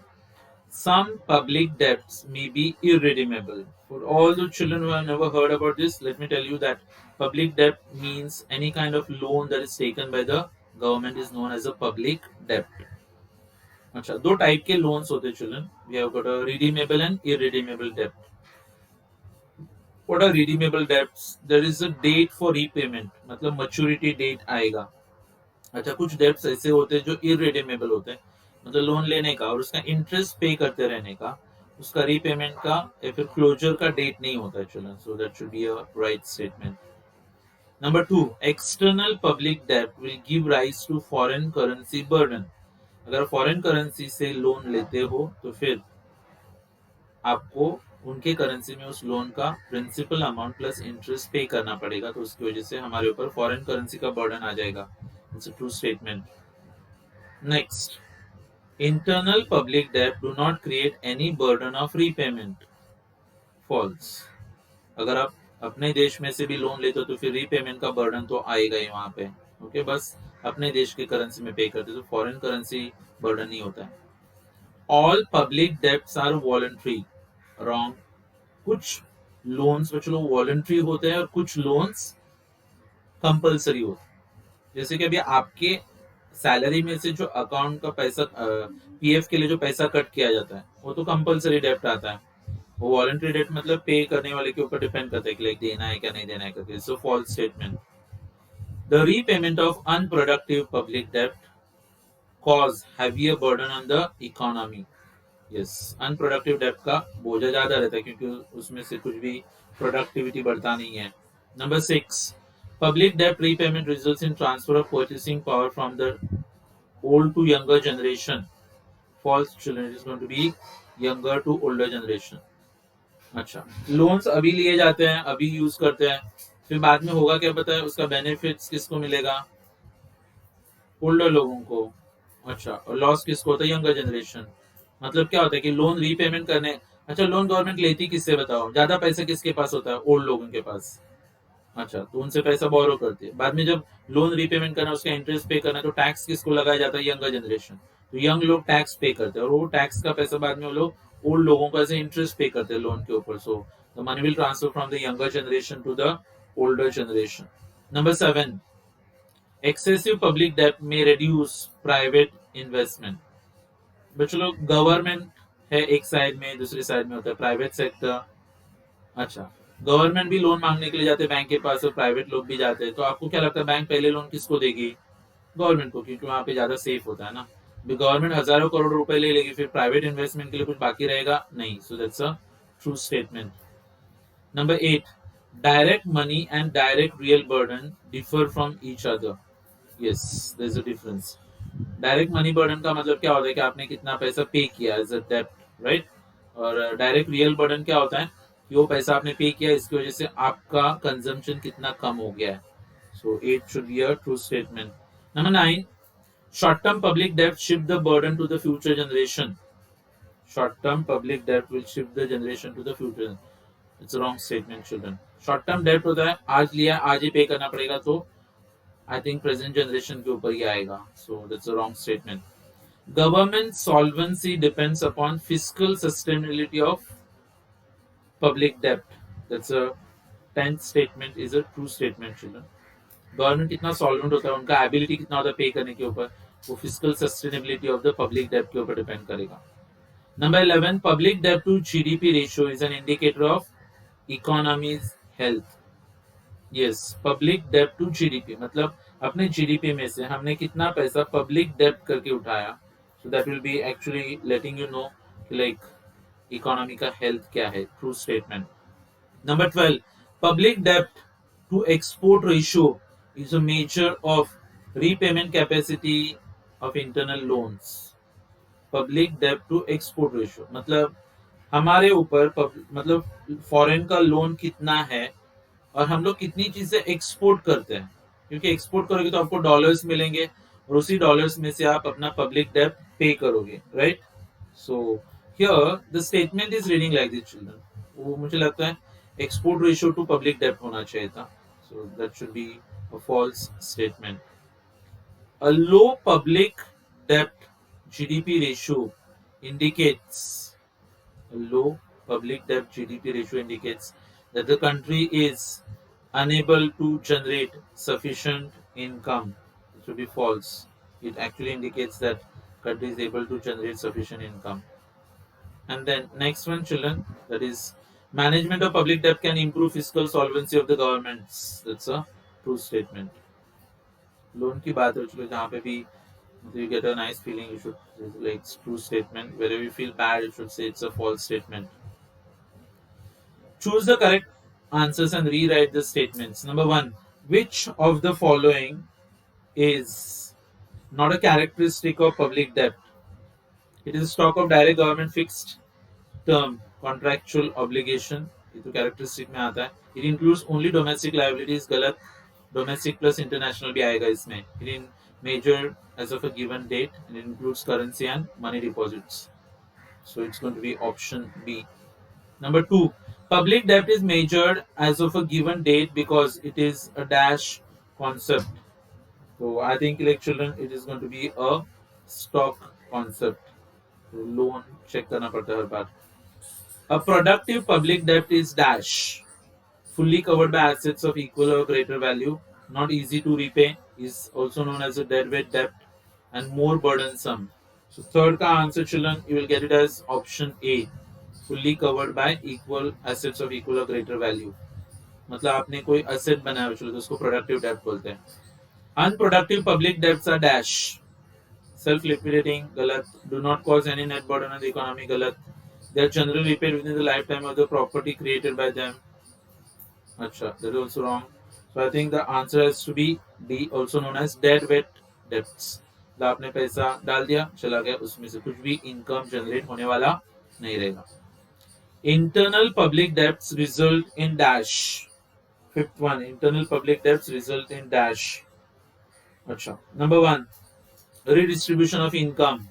some public debts may be irredeemable. For all the children who have never heard about this, let me tell you that public debt means any kind of loan that is taken by the government is known as a public debt. अच्छा, दो type के loans होते हैं children. We have got a redeemable and irredeemable debt. What are redeemable debts? There is a date for repayment, मतलब maturity date आएगा. अच्छा, कुछ debts ऐसे होते हैं जो इरेडीमेबल होते हैं, मतलब लोन लेने का और उसका इंटरेस्ट पे करते रहने का, उसका रीपेमेंट का या फिर क्लोजर का डेट नहीं होता है children. So that should be a right statement. Number 2, external public डेब्ट will give rise to foreign currency burden. अगर फॉरेन करेंसी से लोन लेते हो तो फिर आपको उनके करेंसी में उस लोन का प्रिंसिपल अमाउंट प्लस इंटरेस्ट पे करना पड़ेगा, तो उसकी वजह से हमारे ऊपर फॉरेन करेंसी का बर्डन आ जाएगा. It's a true statement. Next, internal public debt do not create any burden of repayment. False. अगर आप अपने देश में से भी लोन लेते हो तो फिर रीपेमेंट का बर्डन तो आएगा ही वहां पे. ओके, बस अपने देश की करेंसी में पे करते तो फॉरेन करेंसी बर्डन नहीं होता है. All public debts are voluntary. Wrong. कुछ लोन्स बच्चों वॉलंटरी होते हैं और कुछ लोन्स कंपलसरी होते हैं. जैसे कि अभी आपके सैलरी में से जो अकाउंट का पैसा पीएफ के लिए जो पैसा कट किया जाता है वो तो कंपलसरी डेब्ट आता है. वो वॉलंटरी डेब्ट मतलब पे करने वाले के ऊपर डिपेंड करता है कि लाइक देना है क्या नहीं देना है करके. So false statement. The repayment of unproductive public डेब्ट. cause heavier burden on the economy. Yes, unproductive डेब्ट का बोझा ज्यादा रहता है क्योंकि उसमें से कुछ भी प्रोडक्टिविटी बढ़ता नहीं है. Number 6, public debt repayment results in transfer of purchasing power from the old to younger generation. False, children. It is going to be younger to older generation. अच्छा, लोन्स अभी लिए जाते हैं, अभी यूज करते हैं, फिर बाद में होगा क्या पता है, उसका बेनिफिट्स किसको मिलेगा? ओल्डर लोगों को. अच्छा, और लॉस किसको होता है? Younger generation. मतलब क्या होता है कि लोन रीपेमेंट करने. अच्छा, लोन गवर्नमेंट लेती किससे बताओ? ज्यादा पैसा किसके पास होता है? ओल्ड लोगों के पास. अच्छा, तो उनसे पैसा बोरो करती है, बाद में जब लोन रीपेमेंट करना, उसका इंटरेस्ट पे करना, तो टैक्स किसको लगाया जाता है? Younger generation. तो यंग लोग टैक्स पे करते हैं और वो टैक्स का पैसा बाद में वो लोग ओल्ड लोगों को ऐसे इंटरेस्ट पे करते हैं लोन के ऊपर. So the money will transfer from the younger generation to the older generation. Number 7, excessive public debt may reduce private investment. बच्चों लोग, गवर्नमेंट है एक साइड में, दूसरी साइड में होता है प्राइवेट सेक्टर. अच्छा, गवर्नमेंट भी लोन मांगने के लिए जाते हैं बैंक के पास और प्राइवेट लोग भी जाते हैं. तो आपको क्या लगता है बैंक पहले लोन किसको देगी? गवर्नमेंट को, क्योंकि वहां पे ज्यादा सेफ होता है ना. गवर्नमेंट हजारों करोड़ रुपए ले लेगी, फिर प्राइवेट इन्वेस्टमेंट के लिए कुछ बाकी रहेगा नहीं. So that's a true statement. Number 8, direct money and direct real burden differ from each other. Yes, there is a difference. Direct money burden का मतलब क्या होता है कि आपने कितना पैसा पे किया एज अ डेब्ट, राइट. और डायरेक्ट रियल बर्डन क्या होता है कि वो पैसा आपने पे किया, इसकी वजह से आपका कंजम्पशन कितना कम हो गया है. सो 8 should be a true statement. Number 9, short term public debt shift the burden to the future generation. Short term public debt will shift the generation to the future. It's a wrong statement, children. Short term debt होता है आज लिया आज ही पे करना पड़ेगा, तो I think present generation के ऊपर ही आएगा. सो that's a wrong statement. Government solvency depends upon fiscal sustainability of public debt. That's a 10th statement is a true statement, children. Government कितना सॉल्वेंट होता है, उनका एबिलिटी कितना होता है पे करने के ऊपर, वो physical sustainability of the public डेब्ट के ऊपर डिपेंड करेगा. नंबर 11, पब्लिक डेब्ट to GDP ratio is an indicator of economy's health. Yes, public डेब्ट टू जीडीपी मतलब अपने जीडीपी में से हमने कितना पैसा पब्लिक डेब्ट करके उठाया. So that will be actually letting you know like economy का हेल्थ क्या है. True statement. Number 12, public debt to export ratio is a measure of repayment capacity of internal loans. Public debt to export ratio मतलब हमारे ऊपर मतलब foreign का loan कितना है और हम लोग कितनी चीजें एक्सपोर्ट करते हैं, क्योंकि एक्सपोर्ट करोगे तो आपको डॉलर्स मिलेंगे और उसी डॉलर्स में से आप अपना पब्लिक डेब्ट पे करोगे, right. So here the statement is reading like this, children. वो मुझे लगता है एक्सपोर्ट रेशियो टू पब्लिक डेब्ट होना चाहिए था. So that should be a false statement. A low public debt GDP ratio indicates a low public debt GDP ratio indicates that the country is unable to generate sufficient income. It should be false. It actually indicates that country is able to generate sufficient income. And then next one, children, that is management of public debt can improve fiscal solvency of the governments. That's a true statement. Loan की बात है चलो जहाँ पे भी you get a nice feeling, you should like it's true statement. Wherever you feel bad, you should say it's a false statement. Choose the correct answers and rewrite the statements. Number 1, which of the following is not a characteristic of public debt? It is stock of direct government fixed term contractual obligation. ये तो characteristic में आता है. It includes only domestic liabilities. गलत. Domestic plus international भी आएगा इसमें. It in measured as of a given date and it includes currency and money deposits. So it's going to be option B. Number 2, public debt is measured as of a given date because it is a dash concept. So I think, like children, it is going to be a stock concept. So loan check करना पड़ता है हर बार. A productive public debt is dash, fully covered by assets of equal or greater value, not easy to repay, is also known as a deadweight debt, and more burdensome. So third का answer, children, you will get it as option A, fully covered by equal assets of equal or greater value. मतलब आपने कोई asset बनाया चलो तो उसको productive debt बोलते हैं. Unproductive public debts are dash, Self-liquidating, galat. Do not cause any net burden on the economy, galat. They are generally repaid within the lifetime of the property created by them. Acha, that is also wrong. So I think the answer has to be D, also known as dead weight debts. मतलब आपने पैसा डाल दिया, चला गया, उसमें से कुछ भी इनकम जनरेट होने वाला नहीं रहेगा. Internal public debts result in dash. Fifth one, internal public debts result in dash. Acha. Number one, redistribution of income.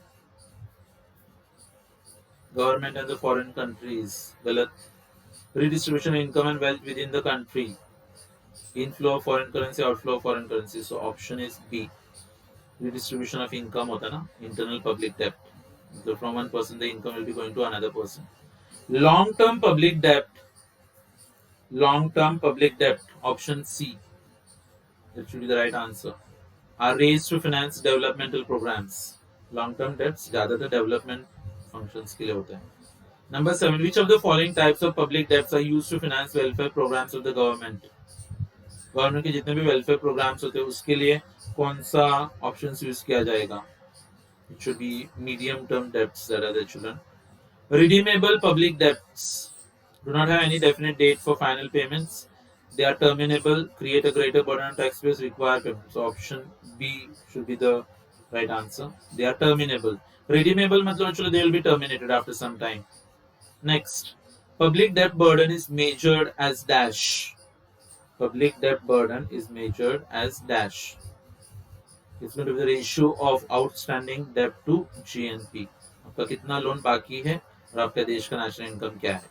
Government and the foreign countries. Galat. Redistribution of income and wealth within the country. Inflow of foreign currency, outflow of foreign currency. So option is B. Redistribution of income होता ना, internal public debt. So from one person the income will be going to another person. Long term public debt, option C. That should be the right answer. Are raised to finance developmental programs. Long term debts ज़्यादातर development functions के लिए होते हैं. Number 7. Which of the following types of public debts are used to finance welfare programs of the government? Government के जितने भी welfare programmes होते हैं उसके लिए कौन सा ऑप्शन यूज किया जाएगा? It should be medium term debts that are the children. Redeemable public debts do not have any definite date for final payments. They are terminable, create a greater burden on taxpayers, require payment. So option B should be the right answer. They are terminable. Redeemable matlab actually they will be terminated after some time. Next, public debt burden is measured as dash. Public debt burden is measured as dash. It's going to be the ratio of outstanding debt to GNP. आपका कितना loan बाकी है और आपका देश का national income क्या है.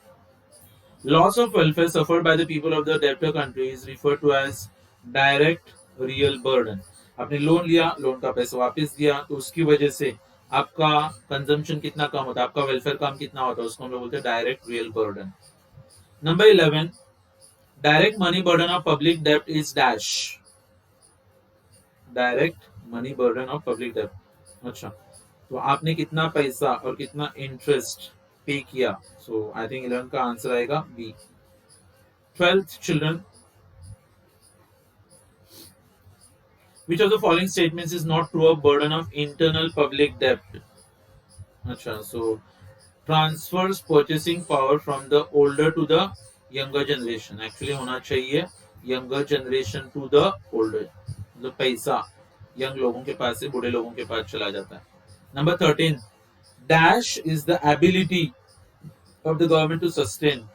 Loss of welfare suffered by the people of the debtor country is referred to as direct real burden. आपने लोन लिया, लोन का पैसा वापस दिया, तो उसकी वजह से आपका कंजम्पशन कितना कम होता है, आपका वेलफेयर कम कितना होता है, उसको हम लोग बोलते हैं direct real burden. Number 11, direct money burden of public डेब्ट is dash. Direct money burden of public डेब्ट. अच्छा, तो आपने कितना पैसा और कितना इंटरेस्ट पे किया. सो आई थिंक 11 का आंसर आएगा B. 12th children, which of the following statements is not true of burden of internal public debt? अच्छा, so transfers purchasing power from the older to the younger generation. Actually होना चाहिए younger generation to the older. मतलब पैसा young लोगों के पास से बूढ़े लोगों के पास चला जाता है. Number 13, dash is the ability of the government to sustain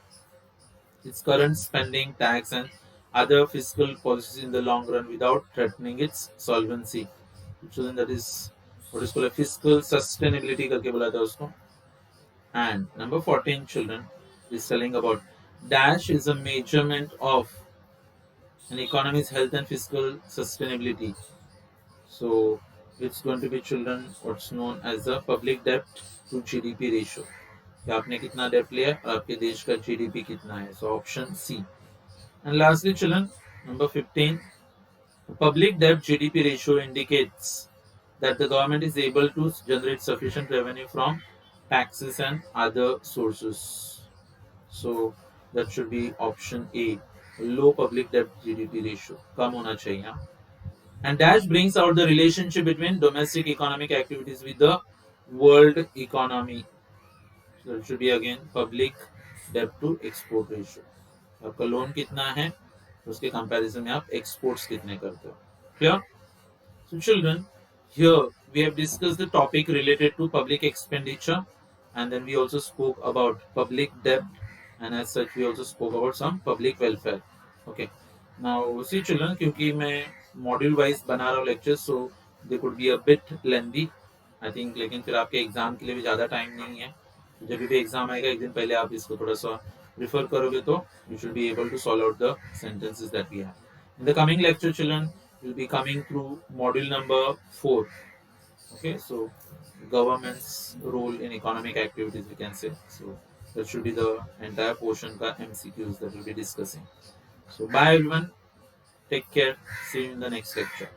its current spending, tax and other fiscal policies in the long run without threatening its solvency. So that is what is called a fiscal sustainability करके बोला था उसको. And number 14, children, is telling about dash is a measurement of an economy's health and fiscal sustainability. So it's going to be, children, what's known as the public debt to GDP ratio. कि आपने कितना date लिया और आपके देश का GDP कितना है. So option C. And lastly, children, number 15, public debt GDP ratio indicates that the government is able to generate sufficient revenue from taxes and other sources. So that should be option A. Low public debt GDP ratio. कम होना चाहिए. And dash brings out the relationship between domestic economic activities with the world economy. So it should be again public debt to export ratio. आपका loan कितना है उसके comparison में आप exports कितने करते हो. Clear? So children, here we have discussed the topic related to public expenditure, and then we also spoke about public debt, and as such we also spoke about some public welfare. Okay. Now see children, क्योंकि मैं module wise बना रहा हूँ lecture, so they could be a bit lengthy I think, लेकिन फिर आपके exam के लिए भी ज़्यादा टाइम नहीं है. जब भी एग्जाम आएगा एक दिन पहले आप इसको थोड़ा सा रिफर करोगे तो you should be able to solve out the sentences that we have. In the coming lecture children will be coming through module number 4. Okay, so government's role in economic activities we can say. So that should be the entire portion ka MCQs that we'll be discussing. So bye everyone, take care, see you in the next lecture.